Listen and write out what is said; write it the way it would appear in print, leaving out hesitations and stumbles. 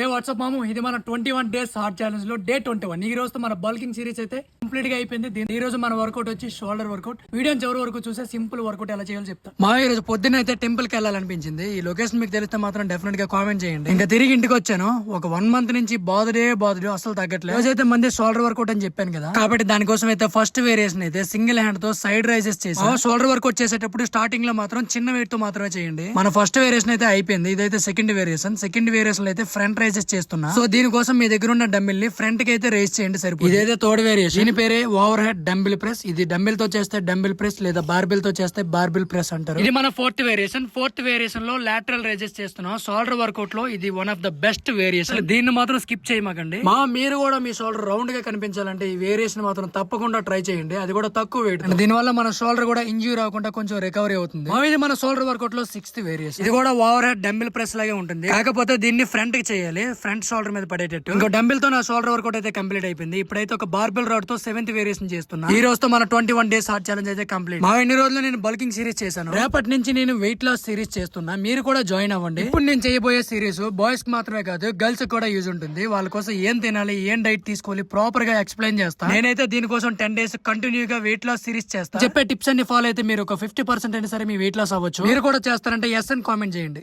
ఏ WhatsApp మాము, ఇది మన 21 డేస్ హార్ట్ ఛాలెంజ్ లో డే 21. ఈ రోజు మన బల్కింగ్ సిరీస్ అయితే కంప్లీట్ గా అయిపోయింది. ఈ రోజు మన వర్కౌట్ వచ్చి షోల్డర్ వర్కౌట్. వీడియో చివరి వరకు చూసే సింపుల్ వర్కౌట్ ఎలా చేయాలో చెప్తా. మా ఈ రోజు పొద్దున్న అయితే టెంపుల్ కి వెళ్ళాలనిపించింది. ఈ లొకేషన్ మీకు తెలిస్తే మాత్రం డెఫినెట్ గా కామెంట్ చేయండి. ఇంకా తిరిగి ఇంటికి వచ్చాను. ఒక 1 మంత్ నుంచి బాధడే అసలు తగ్గట్లేదు. రోజైతే మంది షోల్డర్ వర్కౌట్ అని చెప్పాను కదా, కాబట్టి దానికోసం అయితే ఫస్ట్ వేరియేషన్ అయితే సింగిల్ హ్యాండ్ తో సైడ్ రైజెస్ చేసి షోల్డర్ వర్కౌట్ చేసేటప్పుడు స్టార్టింగ్ లో మాత్రం చిన్న వెయిట్ తో మాత్రమే చేయండి. మన ఫస్ట్ వేరియేషన్ అయితే అయిపోయింది. ఇదైతే సెకండ్ వేరియేషన్ అయితే ఫ్రంట్ రైజెస్ చేస్తున్నా. సో దీనికోసం మీ దగ్గర ఉన్న డంబిల్ ని ఫ్రంట్ కి అయితే రైజ్ చేయండి సరిపోతుంది. ఇదైతే థర్డ్ వేరియేషన్. దీని పేరే ఓవర్ హెడ్ డంబిల్ ప్రెస్. ఇది డంబిల్ తో చేస్తే డంబిల్ ప్రెస్ లేదా బార్బిల్ తో చేస్తే బార్బిల్ ప్రెస్ అంటారు. ఇది మన ఫోర్త్ వేరియేషన్ లో లాటరల్ రైజెస్ చేస్తున్నాం. షోల్డర్ వర్కౌట్ లో ఇది one of the best variation. దీన్ని మాత్రం స్కిప్ చేయమాకండి. మీరు కూడా మీ షోల్డర్ రౌండ్ గా కనిపించాలంటే ఈ వేరియేషన్ మాత్రం తప్పకుండా ట్రై చేయండి. అది కూడా తక్కువ వెయిట్. దీని వల్ల మన షోల్డర్ కూడా ఇంజ్యూర్ అవ్వకుండా కొంచెం రికవరీ అవుతుంది. ఇది మన షోల్డర్ వర్కౌట్ లో 6th వేరియేషన్. ఇది కూడా ఓవర్ హెడ్ డంబిల్ ప్రెస్ లాగే ఉంటుంది, కాకపోతే దీన్ని ఫ్రంట్ కి చేయాలి, ఫ్రంట్ షోల్డర్ మీద పడేటట్టు. ఇంకో డంబిల్ తో నా షోల్డర్ వర్కౌట్ అయితే కంప్లీట్ అయిపోయింది. ఇప్పుడైతే ఒక బార్బెల్ రాడ్ తో 7th వేరియేషన్ చేస్తున్నా. ఈ రోజుతో మన 21 డేస్ హార్ట్ ఛాలెంజ్ అయితే కంప్లీట్. మా ఇన్ని రోజులు నేను బల్కింగ్ సిరీస్ చేశాను. రేపటి నుంచి నేను వెయిట్ లాస్ సిరీస్ చేస్తున్నా. మీరు కూడా జాయిన్ అవ్వండి. ఇప్పుడు నేను చేయబోయే సిరీస్ బాయ్స్ కి మాత్రమే కాదు, గర్ల్స్ కూడా యూజ్ ఉంటుంది. వాళ్ళ కోసం ఏం తినాలి, ఏం డైట్ తీసుకోవాలి ప్రాపర్ గా ఎక్స్ప్లెయిన్ చేస్తా. నేనైతే దీనికోసం 10 డేస్ కంటిన్యూగా వెయిట్ లాస్ సిరీస్ చేస్తా. చెప్పే టిప్స్ అన్ని ఫాలో అయితే మీరు ఒక 50% అయినా సరే మీ వెయిట్ లాస్ అవ్వచ్చు. మీరు కూడా చేస్తారంటే ఎస్ అని కామెంట్ చేయండి.